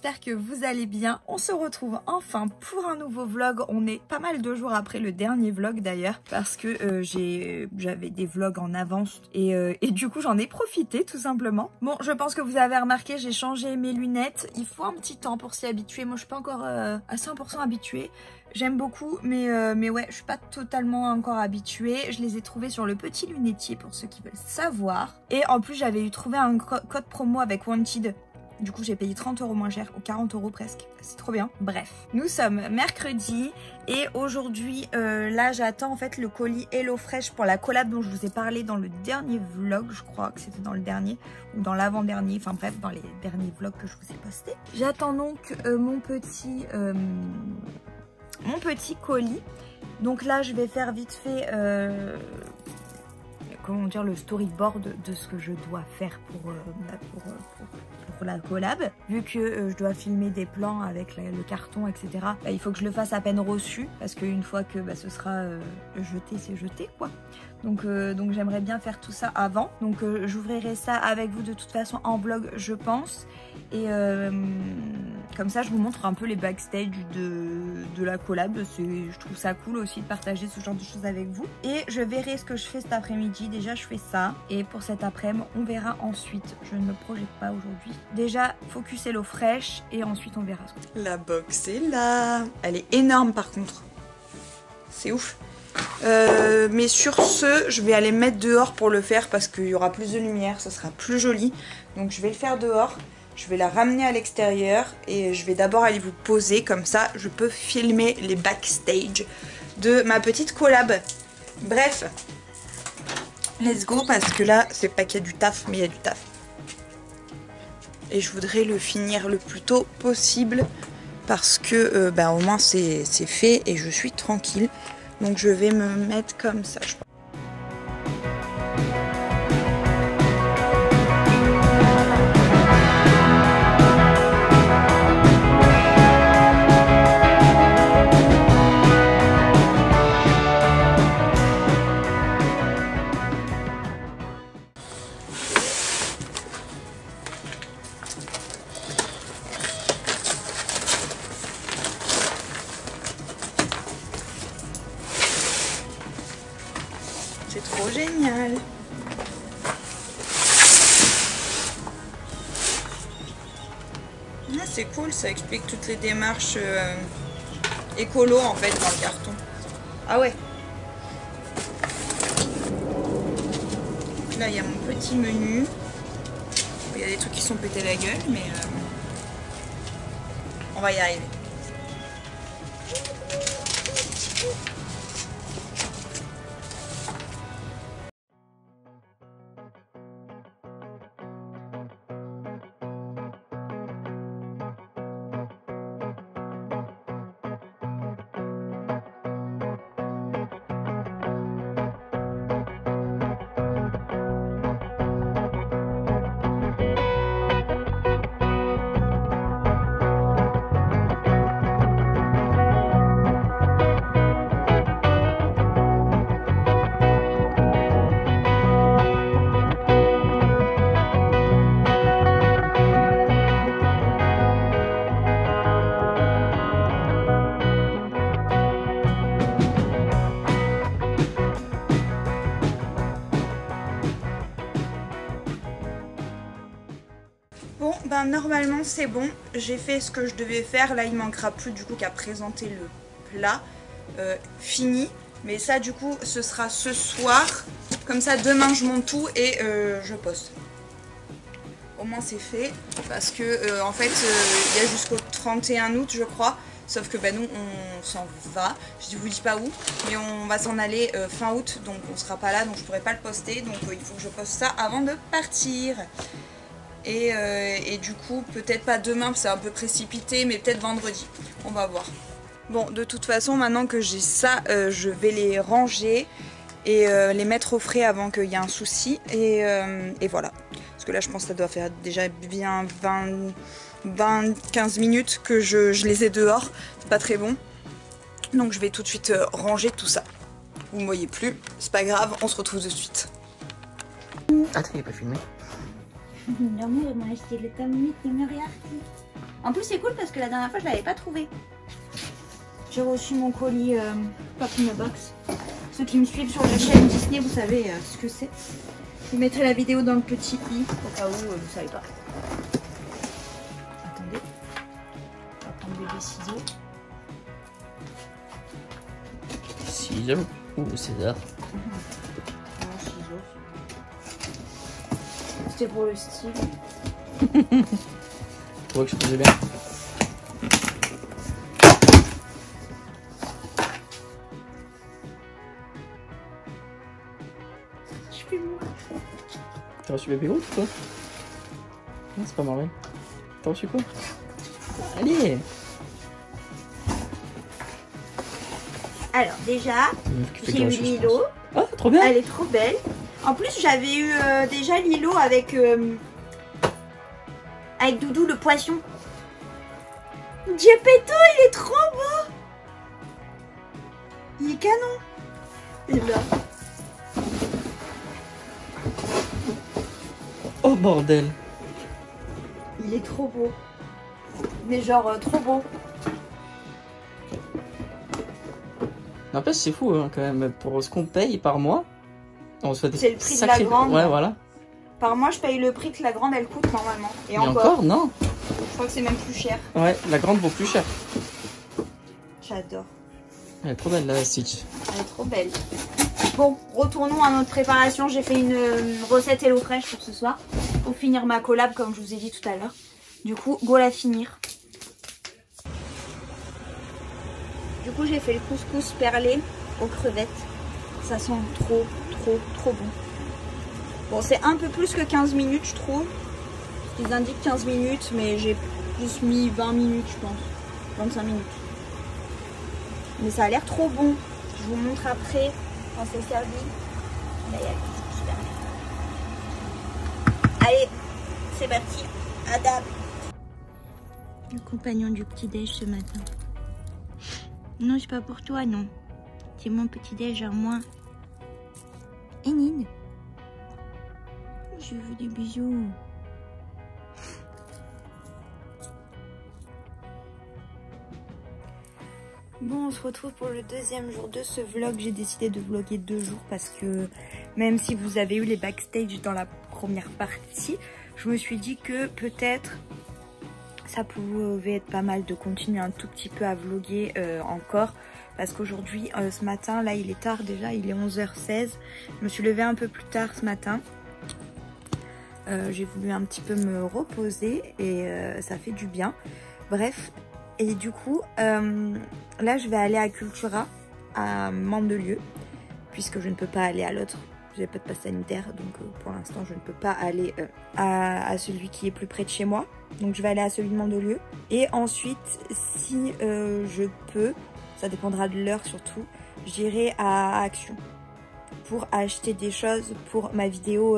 j'espère que vous allez bien. On se retrouve enfin pour un nouveau vlog. On est pas mal de jours après le dernier vlog d'ailleurs, parce que j'avais des vlogs en avance et du coup j'en ai profité tout simplement. Bon, je pense que vous avez remarqué, j'ai changé mes lunettes. Il faut un petit temps pour s'y habituer. Moi je suis pas encore à 100% habituée. J'aime beaucoup, mais ouais, je suis pas totalement encore habituée. Je les ai trouvés sur le petit lunetier pour ceux qui veulent savoir. Et en plus, j'avais trouvé un code promo avec Wanted. Du coup, j'ai payé 30 € moins cher, ou 40 € presque. C'est trop bien. Bref, nous sommes mercredi et aujourd'hui, là, j'attends en fait le colis HelloFresh pour la collab dont je vous ai parlé dans le dernier vlog. Je crois que c'était dans le dernier ou dans l'avant-dernier. Enfin bref, dans les derniers vlogs que je vous ai postés. J'attends donc mon petit colis. Donc là je vais faire vite fait comment dire, le storyboard de ce que je dois faire pour la collab. Vu que je dois filmer des plans avec le carton, etc. Bah, il faut que je le fasse à peine reçu, parce qu'une fois que ce sera jeté, c'est jeté quoi. Donc j'aimerais bien faire tout ça avant. Donc j'ouvrirai ça avec vous de toute façon en vlog, je pense. Et comme ça je vous montre un peu les backstage de la collab. Je trouve ça cool aussi de partager ce genre de choses avec vous. Et je verrai ce que je fais cet après-midi. Déjà je fais ça. Et pour cet après-midi on verra ensuite. Je ne me projette pas aujourd'hui. Déjà focus HelloFresh et ensuite on verra. La box est là. Elle est énorme par contre. C'est ouf. Mais sur ce, je vais aller mettre dehors pour le faire parce qu'il y aura plus de lumière, ça sera plus joli. Donc je vais le faire dehors, je vais la ramener à l'extérieur et je vais d'abord aller vous poser, comme ça je peux filmer les backstage de ma petite collab. Bref, let's go parce que là, c'est pas qu'il y a du taf, mais il y a du taf. Et je voudrais le finir le plus tôt possible parce que au moins c'est fait et je suis tranquille. Donc je vais me mettre comme ça, je pense. C'est trop génial. Ah, c'est cool, ça explique toutes les démarches écolo en fait dans le carton. Ah ouais. Là il y a mon petit menu. Il y a des trucs qui sont pétés la gueule, mais on va y arriver. Bon, normalement c'est bon, j'ai fait ce que je devais faire, là il manquera plus du coup qu'à présenter le plat fini, mais ça du coup ce sera ce soir, comme ça demain je monte tout et je poste. Au moins c'est fait, parce que en fait il y a jusqu'au 31 août je crois, sauf que nous on s'en va, je vous dis pas où, mais on va s'en aller fin août, donc on sera pas là, donc je pourrai pas le poster, donc il faut que je poste ça avant de partir. Et du coup, peut-être pas demain, c'est un peu précipité, mais peut-être vendredi. On va voir. Bon, de toute façon, maintenant que j'ai ça, je vais les ranger et les mettre au frais avant qu'il y ait un souci. Et voilà. Parce que là, je pense que ça doit faire déjà bien 20-15 minutes que je les ai dehors. C'est pas très bon. Donc je vais tout de suite ranger tout ça. Vous me voyez plus, c'est pas grave, on se retrouve de suite. Attends, il n'est pas filmé. L'amour m'a acheté le thermomètre numéro artiste. En plus c'est cool parce que la dernière fois je l'avais pas trouvé. J'ai reçu mon colis Pop in a Box. Ceux qui me suivent sur la chaîne Disney, vous savez ce que c'est. Je vous mettrai la vidéo dans le petit i au cas où vous savez pas. Attendez. On va prendre des ciseaux. Ciseaux ou César? Non, ciseaux. C'était pour le style. Tu vois que je faisais bien. Je fais moi. T'as reçu bébé Groot ou quoi? Non, c'est pas Marvel. T'as reçu quoi? Allez! Alors déjà, j'ai eu Lilo. Ah, trop bien! Elle est trop belle. En plus, j'avais eu déjà Lilo avec Doudou le poisson. Geppetto, il est trop beau. Il est canon. Et là. Oh bordel! Il est trop beau. Mais genre trop beau. N'empêche, c'est fou hein, quand même. Pour ce qu'on paye par mois, on se fait des c'est le prix sacrés... de la grande. Ouais, voilà. Par mois, je paye le prix que la grande elle coûte normalement. Et encore, non? Je crois que c'est même plus cher. Ouais, la grande vaut plus cher. J'adore. Elle est trop belle la Stitch. Elle est trop belle. Bon, retournons à notre préparation. J'ai fait une recette HelloFresh pour ce soir. Pour finir ma collab comme je vous ai dit tout à l'heure. Du coup, go la finir. Du coup, j'ai fait le couscous perlé aux crevettes. Ça sent trop bon. Bon, c'est un peu plus que 15 minutes, je trouve. Ils indiquent 15 minutes, mais j'ai plus mis 20 minutes, je pense. 25 minutes. Mais ça a l'air trop bon. Je vous montre après quand c'est servi. Là, il y a le couscous perlé. Allez, c'est parti. À table. Le compagnon du petit-déj ce matin. Non, c'est pas pour toi, non. C'est mon petit-déj à moi. Enid. Je veux des bisous. Bon, on se retrouve pour le deuxième jour de ce vlog. J'ai décidé de vlogger 2 jours parce que même si vous avez eu les backstage dans la première partie, je me suis dit que peut-être ça pouvait être pas mal de continuer un tout petit peu à vlogger encore. Parce qu'aujourd'hui, ce matin, là il est tard déjà, il est 11h16. Je me suis levée un peu plus tard ce matin. J'ai voulu un petit peu me reposer et ça fait du bien. Bref, et du coup, là je vais aller à Cultura, à Mandelieu, puisque je ne peux pas aller à l'autre. J'ai pas de passe sanitaire, donc pour l'instant je ne peux pas aller à celui qui est plus près de chez moi. Donc je vais aller à celui de Mandelieu. Et ensuite, si je peux, ça dépendra de l'heure surtout, j'irai à Action pour acheter des choses pour ma vidéo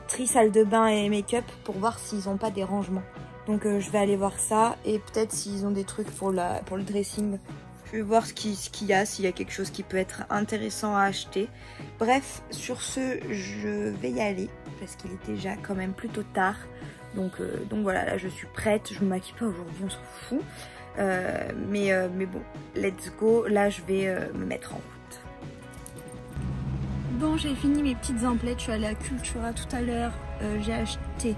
tri salle de bain et make-up, pour voir s'ils n'ont pas des rangements. Donc je vais aller voir ça, et peut-être s'ils ont des trucs pour le dressing. Je vais voir ce qu'il y a, s'il y a quelque chose qui peut être intéressant à acheter. Bref, sur ce, je vais y aller parce qu'il est déjà quand même plutôt tard. Donc voilà, là je suis prête. Je me maquille pas aujourd'hui, on s'en fout. Mais bon, let's go. Là, je vais me mettre en route. Bon, j'ai fini mes petites emplettes. Je suis allée à Cultura tout à l'heure. J'ai acheté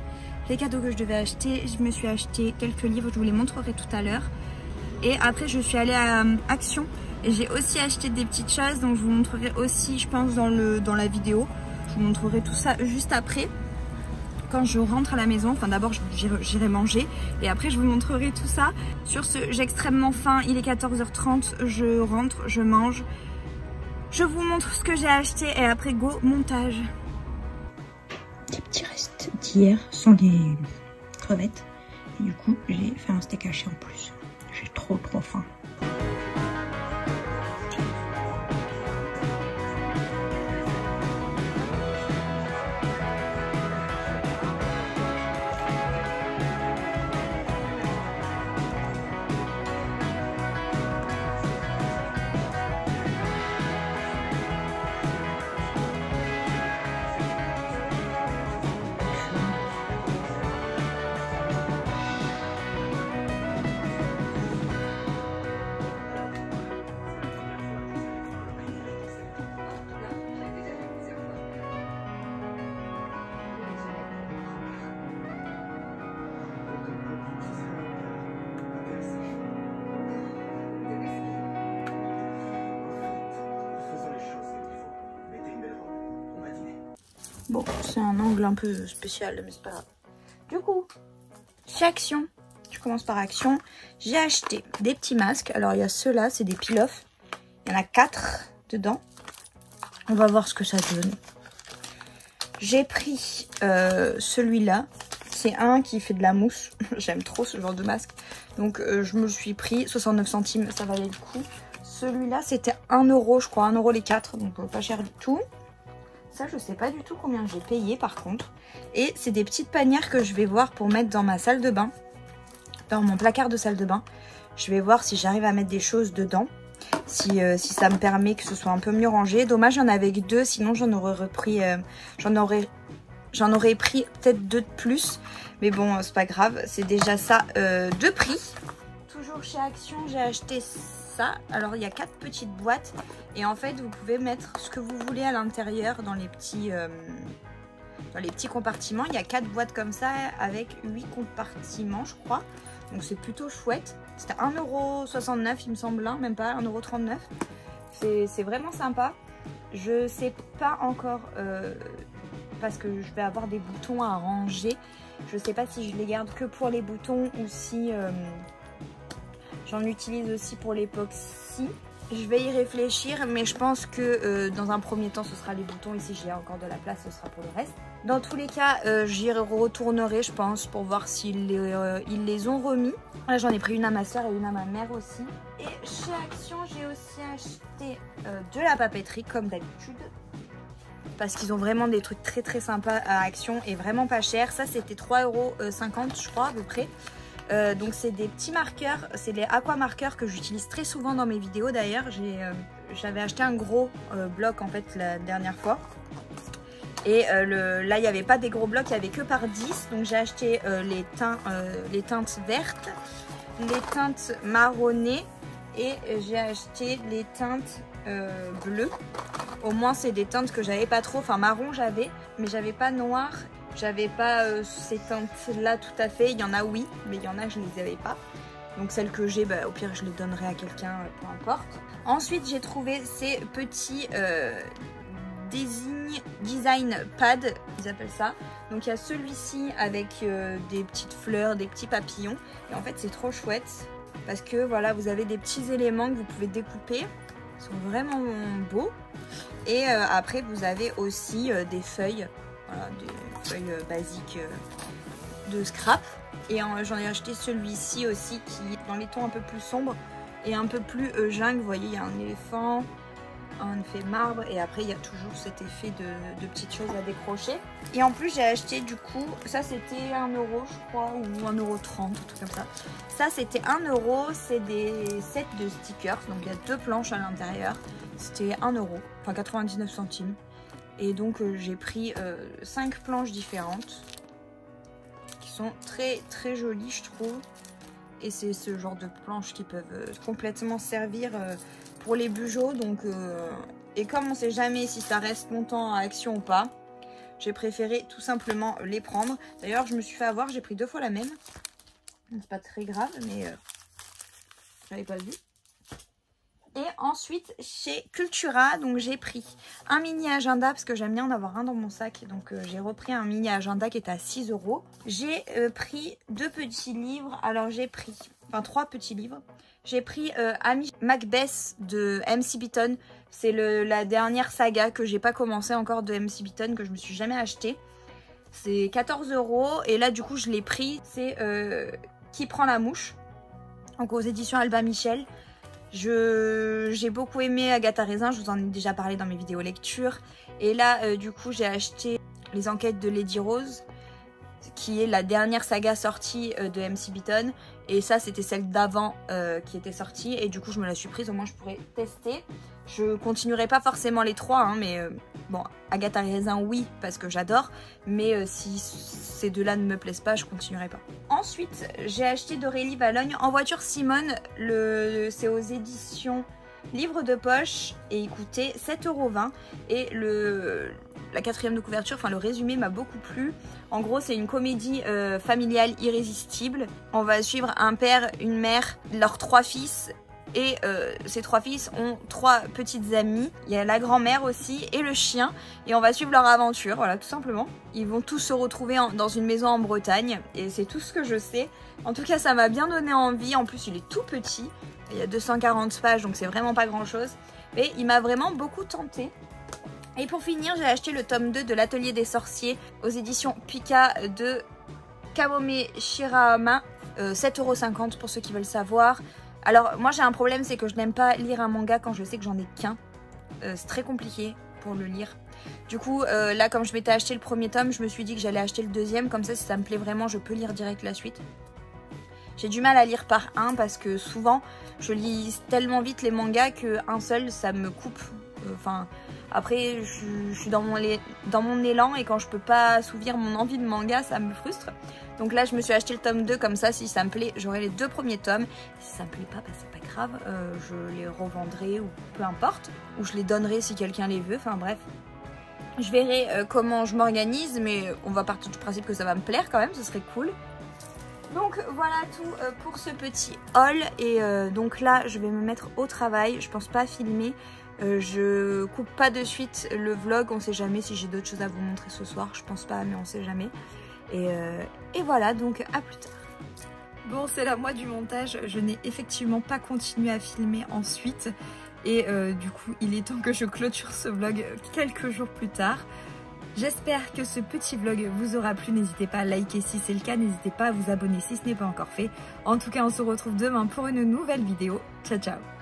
les cadeaux que je devais acheter. Je me suis acheté quelques livres. Je vous les montrerai tout à l'heure. Et après, je suis allée à Action. Et j'ai aussi acheté des petites choses. Donc, je vous montrerai aussi, je pense, dans la vidéo. Je vous montrerai tout ça juste après. Quand je rentre à la maison, enfin d'abord j'irai manger et après je vous montrerai tout ça. Sur ce, j'ai extrêmement faim, il est 14h30, je rentre, je mange. Je vous montre ce que j'ai acheté et après go, montage. Les petits restes d'hier sont les crevettes. Et du coup, j'ai fait un steak haché en plus. J'ai trop faim. Bon, c'est un angle un peu spécial, mais c'est pas grave. Du coup, chez Action, je commence par Action, j'ai acheté des petits masques. Alors, il y a ceux-là, c'est des peel-off. Il y en a 4 dedans. On va voir ce que ça donne. J'ai pris celui-là. C'est un qui fait de la mousse. J'aime trop ce genre de masque. Donc, je me suis pris 69 centimes. Ça valait le coup. Celui-là, c'était 1 euro, je crois. 1 euro les 4. Donc, pas cher du tout. Ça, je sais pas du tout combien j'ai payé par contre. Et c'est des petites panières que je vais voir pour mettre dans ma salle de bain. Dans mon placard de salle de bain. Je vais voir si j'arrive à mettre des choses dedans. Si ça me permet que ce soit un peu mieux rangé. Dommage, j'en avais que 2. Sinon, j'en aurais repris... J'en aurais pris peut-être 2 de plus. Mais bon, c'est pas grave. C'est déjà ça de prix. Toujours chez Action, j'ai acheté ça. Alors, il y a 4 petites boîtes. Et en fait, vous pouvez mettre ce que vous voulez à l'intérieur dans les petits compartiments. Il y a 4 boîtes comme ça avec 8 compartiments, je crois. Donc, c'est plutôt chouette. C'était 1,69 € il me semble, hein, même pas 1,39 €. C'est vraiment sympa. Je sais pas encore... parce que je vais avoir des boutons à ranger. Je sais pas si je les garde que pour les boutons ou si j'en utilise aussi pour l'époxy. Je vais y réfléchir, mais je pense que dans un premier temps, ce sera les boutons. Et si j'ai encore de la place, ce sera pour le reste. Dans tous les cas, j'y retournerai, je pense, pour voir s'ils les ont remis. Là, j'en ai pris une à ma soeur et une à ma mère aussi. Et chez Action, j'ai aussi acheté de la papeterie, comme d'habitude. Parce qu'ils ont vraiment des trucs très très sympas à Action et vraiment pas cher. Ça, c'était 3,50 € je crois à peu près. Donc c'est des petits marqueurs, c'est les aqua marqueurs que j'utilise très souvent dans mes vidéos d'ailleurs. J'avais acheté un gros bloc en fait la dernière fois. Et là il n'y avait pas des gros blocs, il n'y avait que par 10. Donc j'ai acheté les teintes vertes, les teintes marronnées et j'ai acheté les teintes bleues. Au moins c'est des teintes que j'avais pas trop, enfin marron j'avais, mais j'avais pas noir. J'avais pas ces teintes là tout à fait, il y en a oui, mais il y en a je les avais pas. Donc celles que j'ai, au pire je les donnerai à quelqu'un, peu importe. Ensuite j'ai trouvé ces petits design pad, ils appellent ça. Donc il y a celui-ci avec des petites fleurs, des petits papillons. Et en fait c'est trop chouette parce que voilà, vous avez des petits éléments que vous pouvez découper. Ils sont vraiment beaux. Et après vous avez aussi des feuilles. Voilà, des feuilles basiques de scrap. Et j'en ai acheté celui-ci aussi qui est dans les tons un peu plus sombres et un peu plus jungle. Vous voyez, il y a un éléphant, un effet marbre et après il y a toujours cet effet de petites choses à décrocher. Et en plus j'ai acheté du coup, ça c'était 1 € je crois ou 1,30 €, un truc comme ça. Ça c'était 1 €, c'est des sets de stickers. Donc il y a 2 planches à l'intérieur. C'était 1 €, enfin 99 centimes. Et donc j'ai pris 5 planches différentes qui sont très très jolies je trouve. Et c'est ce genre de planches qui peuvent complètement servir pour les bugeots. Donc, et comme on ne sait jamais si ça reste longtemps à Action ou pas, j'ai préféré tout simplement les prendre. D'ailleurs je me suis fait avoir, j'ai pris 2 fois la même. C'est pas très grave mais j'avais pas vu. Et ensuite chez Cultura, donc j'ai pris un mini agenda parce que j'aime bien en avoir un dans mon sac. Donc j'ai repris un mini agenda qui est à 6 €. J'ai pris 2 petits livres. Alors j'ai pris, enfin 3 petits livres. J'ai pris Amy Macbeth de MC Beaton. C'est la dernière saga que j'ai pas commencé encore de MC Beaton, que je me suis jamais acheté. C'est 14 € et là du coup je l'ai pris. C'est Qui prend la mouche, donc aux éditions Albin Michel. J'ai beaucoup aimé Agatha Raisin, je vous en ai déjà parlé dans mes vidéos lecture. Et là, du coup, j'ai acheté Les Enquêtes de Lady Rose, qui est la dernière saga sortie de MC Beaton. Et ça, c'était celle d'avant qui était sortie. Et du coup, je me la suis prise, au moins je pourrais tester. Je continuerai pas forcément les 3, hein, mais bon, Agatha Raisin, oui, parce que j'adore. Mais si ces deux-là ne me plaisent pas, je continuerai pas. Ensuite, j'ai acheté d'Aurélie Valogne En voiture Simone. C'est aux éditions Livre de poche et il coûtait 7,20 €. Et la 4e de couverture, enfin le résumé m'a beaucoup plu. En gros, c'est une comédie familiale irrésistible. On va suivre un père, une mère, leurs 3 fils Et ces 3 fils ont 3 petites amies. Il y a la grand-mère aussi et le chien. Et on va suivre leur aventure, voilà, tout simplement. Ils vont tous se retrouver dans une maison en Bretagne. Et c'est tout ce que je sais. En tout cas, ça m'a bien donné envie. En plus, il est tout petit. Il y a 240 pages, donc c'est vraiment pas grand-chose. Mais il m'a vraiment beaucoup tenté. Et pour finir, j'ai acheté le tome 2 de l'Atelier des Sorciers aux éditions Pika de Kamome Shirahama. 7,50 € pour ceux qui veulent savoir. Alors moi j'ai un problème, c'est que je n'aime pas lire un manga quand je sais que j'en ai qu'un. C'est très compliqué pour le lire. Du coup là comme je m'étais acheté le premier tome, je me suis dit que j'allais acheter le deuxième. Comme ça si ça me plaît vraiment je peux lire direct la suite. J'ai du mal à lire par un parce que souvent je lis tellement vite les mangas qu'un seul ça me coupe. Enfin après je suis dans mon élan et quand je peux pas assouvir mon envie de manga ça me frustre. Donc là je me suis acheté le tome 2 comme ça si ça me plaît j'aurai les 2 premiers tomes. Si ça me plaît pas bah, c'est pas grave, je les revendrai ou peu importe. Ou je les donnerai si quelqu'un les veut, enfin bref. Je verrai comment je m'organise mais on va partir du principe que ça va me plaire quand même, ce serait cool. Donc voilà tout pour ce petit haul et donc là je vais me mettre au travail, je pense pas filmer. Je coupe pas de suite le vlog, on sait jamais si j'ai d'autres choses à vous montrer ce soir, je pense pas mais on sait jamais. Et voilà, donc à plus tard. Bon, c'est la moi du montage, je n'ai effectivement pas continué à filmer ensuite. Et du coup, il est temps que je clôture ce vlog quelques jours plus tard. J'espère que ce petit vlog vous aura plu, n'hésitez pas à liker si c'est le cas, n'hésitez pas à vous abonner si ce n'est pas encore fait. En tout cas, on se retrouve demain pour une nouvelle vidéo. Ciao ciao.